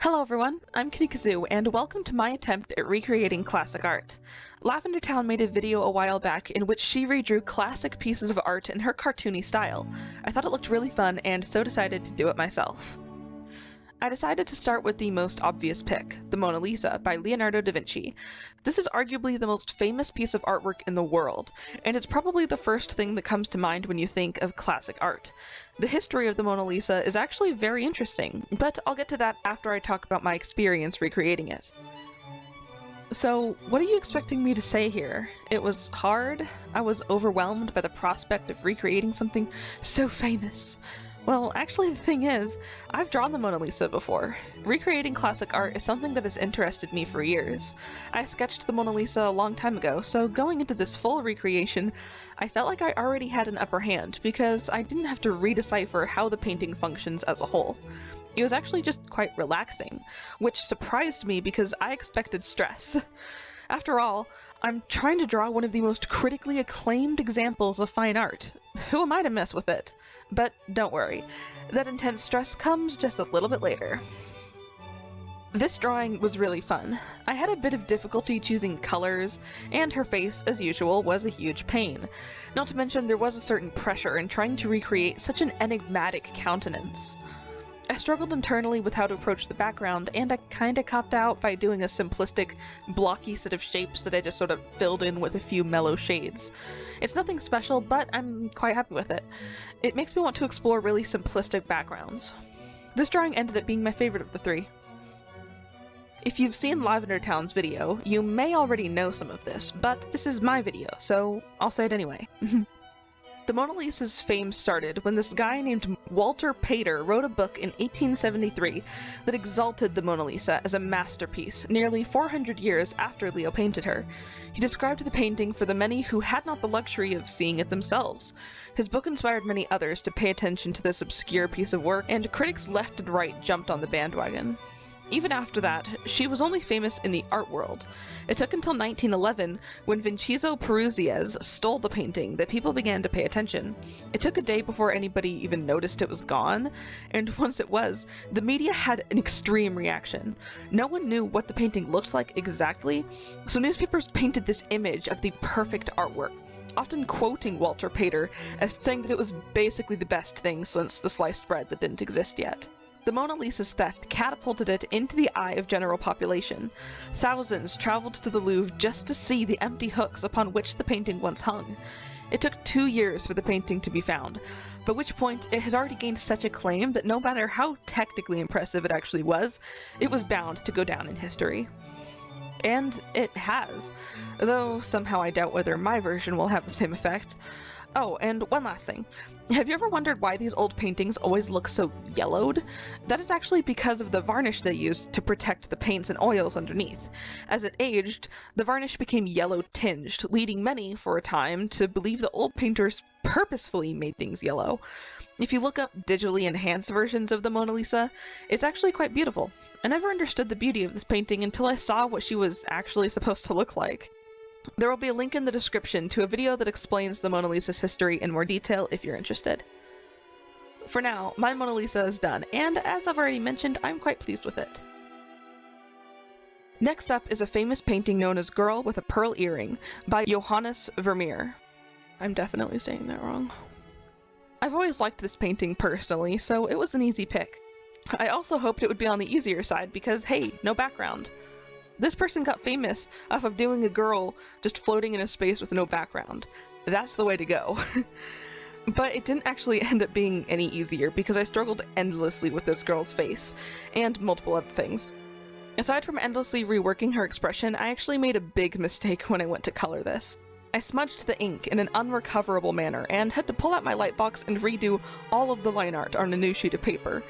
Hello everyone, I'm Kitty Kazoo, and welcome to my attempt at recreating classic art. Lavender Town made a video a while back in which she redrew classic pieces of art in her cartoony style. I thought it looked really fun, and so decided to do it myself. I decided to start with the most obvious pick, the Mona Lisa by Leonardo da Vinci. This is arguably the most famous piece of artwork in the world, and it's probably the first thing that comes to mind when you think of classic art. The history of the Mona Lisa is actually very interesting, but I'll get to that after I talk about my experience recreating it. So, what are you expecting me to say here? It was hard? I was overwhelmed by the prospect of recreating something so famous. Well, actually the thing is, I've drawn the Mona Lisa before. Recreating classic art is something that has interested me for years. I sketched the Mona Lisa a long time ago, so going into this full recreation, I felt like I already had an upper hand because I didn't have to redecipher how the painting functions as a whole. It was actually just quite relaxing, which surprised me because I expected stress. After all, I'm trying to draw one of the most critically acclaimed examples of fine art. Who am I to mess with it? But don't worry, that intense stress comes just a little bit later. This drawing was really fun. I had a bit of difficulty choosing colors, and her face, as usual, was a huge pain. Not to mention there was a certain pressure in trying to recreate such an enigmatic countenance. I struggled internally with how to approach the background, and I kinda copped out by doing a simplistic, blocky set of shapes that I just sort of filled in with a few mellow shades. It's nothing special, but I'm quite happy with it. It makes me want to explore really simplistic backgrounds. This drawing ended up being my favorite of the three. If you've seen Lavender Town's video, you may already know some of this, but this is my video, so I'll say it anyway. The Mona Lisa's fame started when this guy named Walter Pater wrote a book in 1873 that exalted the Mona Lisa as a masterpiece, nearly 400 years after Leo painted her. He described the painting for the many who had not the luxury of seeing it themselves. His book inspired many others to pay attention to this obscure piece of work, and critics left and right jumped on the bandwagon. Even after that, she was only famous in the art world. It took until 1911, when Vincenzo Peruzies stole the painting, that people began to pay attention. It took a day before anybody even noticed it was gone, and once it was, the media had an extreme reaction. No one knew what the painting looked like exactly, so newspapers painted this image of the perfect artwork, often quoting Walter Pater as saying that it was basically the best thing since the sliced bread that didn't exist yet. The Mona Lisa's theft catapulted it into the eye of general population. Thousands traveled to the Louvre just to see the empty hooks upon which the painting once hung. It took 2 years for the painting to be found, by which point it had already gained such acclaim that no matter how technically impressive it actually was bound to go down in history. And it has, though somehow I doubt whether my version will have the same effect. Oh, and one last thing. Have you ever wondered why these old paintings always look so yellowed? That is actually because of the varnish they used to protect the paints and oils underneath. As it aged, the varnish became yellow-tinged, leading many, for a time, to believe the old painters purposefully made things yellow. If you look up digitally enhanced versions of the Mona Lisa, it's actually quite beautiful. I never understood the beauty of this painting until I saw what she was actually supposed to look like. There will be a link in the description to a video that explains the Mona Lisa's history in more detail if you're interested. For now, my Mona Lisa is done, and as I've already mentioned, I'm quite pleased with it. Next up is a famous painting known as Girl with a Pearl Earring by Johannes Vermeer. I'm definitely saying that wrong. I've always liked this painting personally, so it was an easy pick. I also hoped it would be on the easier side because, hey, no background. This person got famous off of doing a girl just floating in a space with no background. That's the way to go. But it didn't actually end up being any easier because I struggled endlessly with this girl's face, and multiple other things. Aside from endlessly reworking her expression, I actually made a big mistake when I went to color this. I smudged the ink in an unrecoverable manner and had to pull out my lightbox and redo all of the line art on a new sheet of paper.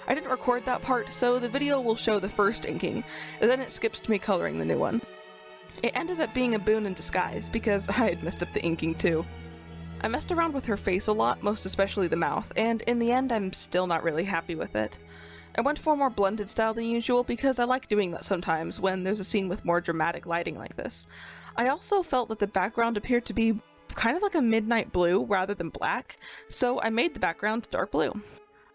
I didn't record that part, so the video will show the first inking, and then it skips to me coloring the new one. It ended up being a boon in disguise, because I had messed up the inking too. I messed around with her face a lot, most especially the mouth, and in the end I'm still not really happy with it. I went for a more blended style than usual because I like doing that sometimes when there's a scene with more dramatic lighting like this. I also felt that the background appeared to be kind of like a midnight blue rather than black, so I made the background dark blue.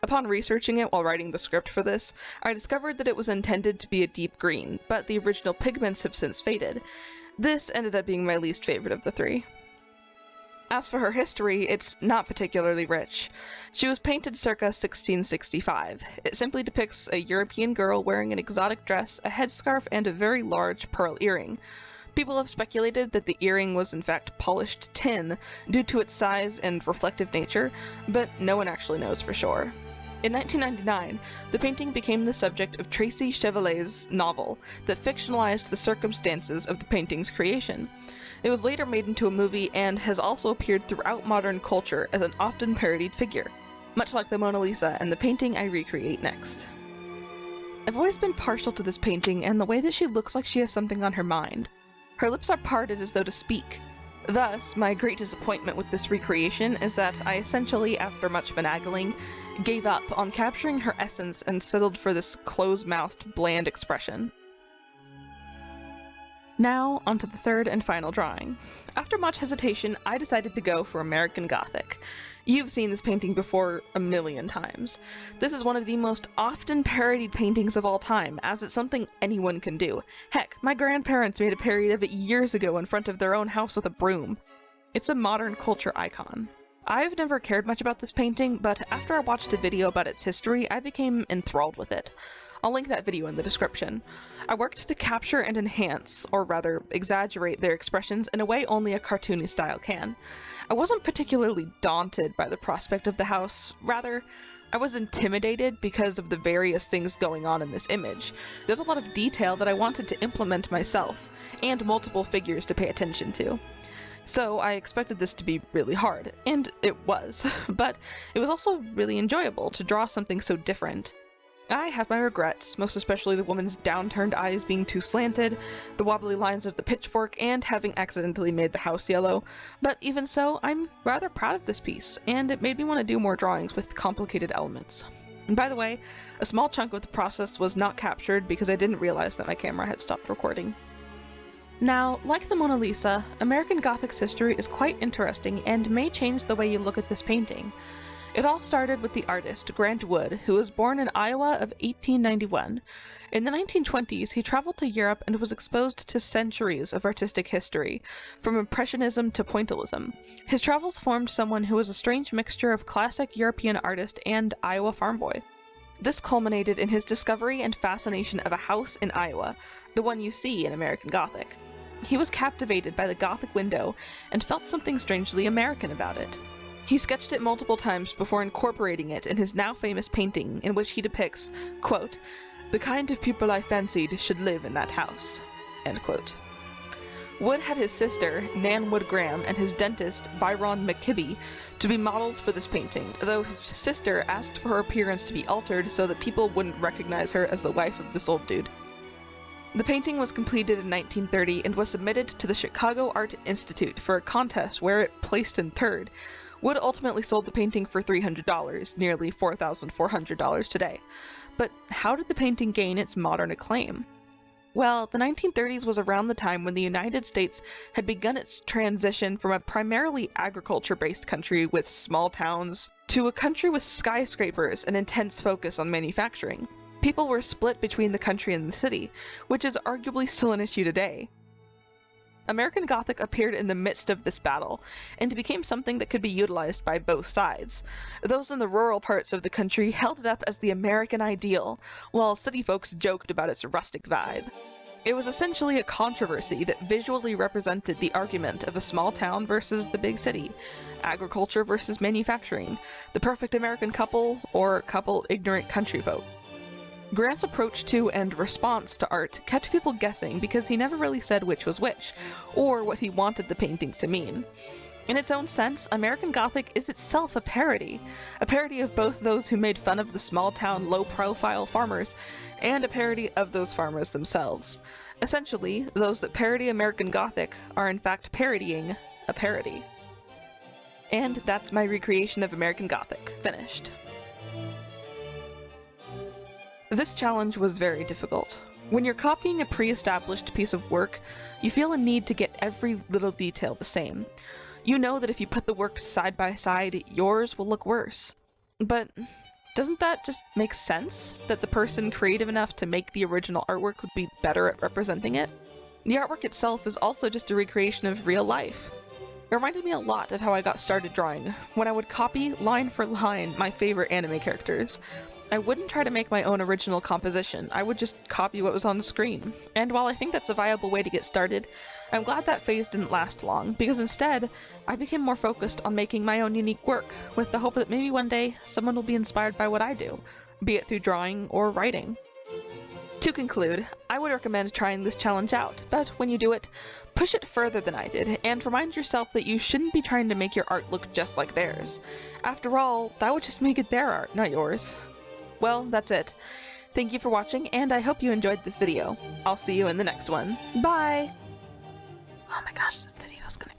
Upon researching it while writing the script for this, I discovered that it was intended to be a deep green, but the original pigments have since faded. This ended up being my least favorite of the three. As for her history, it's not particularly rich. She was painted circa 1665. It simply depicts a European girl wearing an exotic dress, a headscarf, and a very large pearl earring. People have speculated that the earring was in fact polished tin due to its size and reflective nature, but no one actually knows for sure. In 1999, the painting became the subject of Tracy Chevalier's novel that fictionalized the circumstances of the painting's creation. It was later made into a movie and has also appeared throughout modern culture as an often parodied figure, much like the Mona Lisa and the painting I recreate next. I've always been partial to this painting and the way that she looks like she has something on her mind. Her lips are parted as though to speak. Thus, my great disappointment with this recreation is that I essentially, after much finagling, gave up on capturing her essence and settled for this closed-mouthed, bland expression. Now, onto the third and final drawing. After much hesitation, I decided to go for American Gothic. You've seen this painting before a million times. This is one of the most often parodied paintings of all time, as it's something anyone can do. Heck, my grandparents made a parody of it years ago in front of their own house with a broom. It's a modern culture icon. I've never cared much about this painting, but after I watched a video about its history, I became enthralled with it. I'll link that video in the description. I worked to capture and enhance, or rather, exaggerate their expressions in a way only a cartoony style can. I wasn't particularly daunted by the prospect of the house, rather, I was intimidated because of the various things going on in this image. There's a lot of detail that I wanted to implement myself, and multiple figures to pay attention to. So I expected this to be really hard, and it was, but it was also really enjoyable to draw something so different. I have my regrets, most especially the woman's downturned eyes being too slanted, the wobbly lines of the pitchfork, and having accidentally made the house yellow, but even so, I'm rather proud of this piece, and it made me want to do more drawings with complicated elements. And by the way, a small chunk of the process was not captured because I didn't realize that my camera had stopped recording. Now, like the Mona Lisa, American Gothic's history is quite interesting and may change the way you look at this painting. It all started with the artist, Grant Wood, who was born in Iowa of 1891. In the 1920s, he traveled to Europe and was exposed to centuries of artistic history, from Impressionism to Pointillism. His travels formed someone who was a strange mixture of classic European artist and Iowa farm boy. This culminated in his discovery and fascination of a house in Iowa, the one you see in American Gothic. He was captivated by the Gothic window and felt something strangely American about it. He sketched it multiple times before incorporating it in his now famous painting in which he depicts, quote, "the kind of people I fancied should live in that house," end quote. Wood had his sister, Nan Wood Graham, and his dentist, Byron McKibbe, to be models for this painting, though his sister asked for her appearance to be altered so that people wouldn't recognize her as the wife of this old dude. The painting was completed in 1930 and was submitted to the Chicago Art Institute for a contest where it placed in third. Wood ultimately sold the painting for $300, nearly $4,400 today. But how did the painting gain its modern acclaim? Well, the 1930s was around the time when the United States had begun its transition from a primarily agriculture-based country with small towns to a country with skyscrapers and intense focus on manufacturing. People were split between the country and the city, which is arguably still an issue today. American Gothic appeared in the midst of this battle, and became something that could be utilized by both sides. Those in the rural parts of the country held it up as the American ideal, while city folks joked about its rustic vibe. It was essentially a controversy that visually represented the argument of a small town versus the big city, agriculture versus manufacturing, the perfect American couple, or couple ignorant country folk. Grant's approach to and response to art kept people guessing because he never really said which was which, or what he wanted the painting to mean. In its own sense, American Gothic is itself a parody of both those who made fun of the small-town, low-profile farmers, and a parody of those farmers themselves. Essentially, those that parody American Gothic are in fact parodying a parody. And that's my recreation of American Gothic, finished. This challenge was very difficult. When you're copying a pre-established piece of work, you feel a need to get every little detail the same. You know that if you put the works side by side, yours will look worse. But doesn't that just make sense? That the person creative enough to make the original artwork would be better at representing it? The artwork itself is also just a recreation of real life. It reminded me a lot of how I got started drawing, when I would copy, line for line, my favorite anime characters. I wouldn't try to make my own original composition, I would just copy what was on the screen. And while I think that's a viable way to get started, I'm glad that phase didn't last long, because instead, I became more focused on making my own unique work, with the hope that maybe one day, someone will be inspired by what I do, be it through drawing or writing. To conclude, I would recommend trying this challenge out, but when you do it, push it further than I did, and remind yourself that you shouldn't be trying to make your art look just like theirs. After all, that would just make it their art, not yours. Well, that's it. Thank you for watching, and I hope you enjoyed this video. I'll see you in the next one. Bye! Oh my gosh, this video is gonna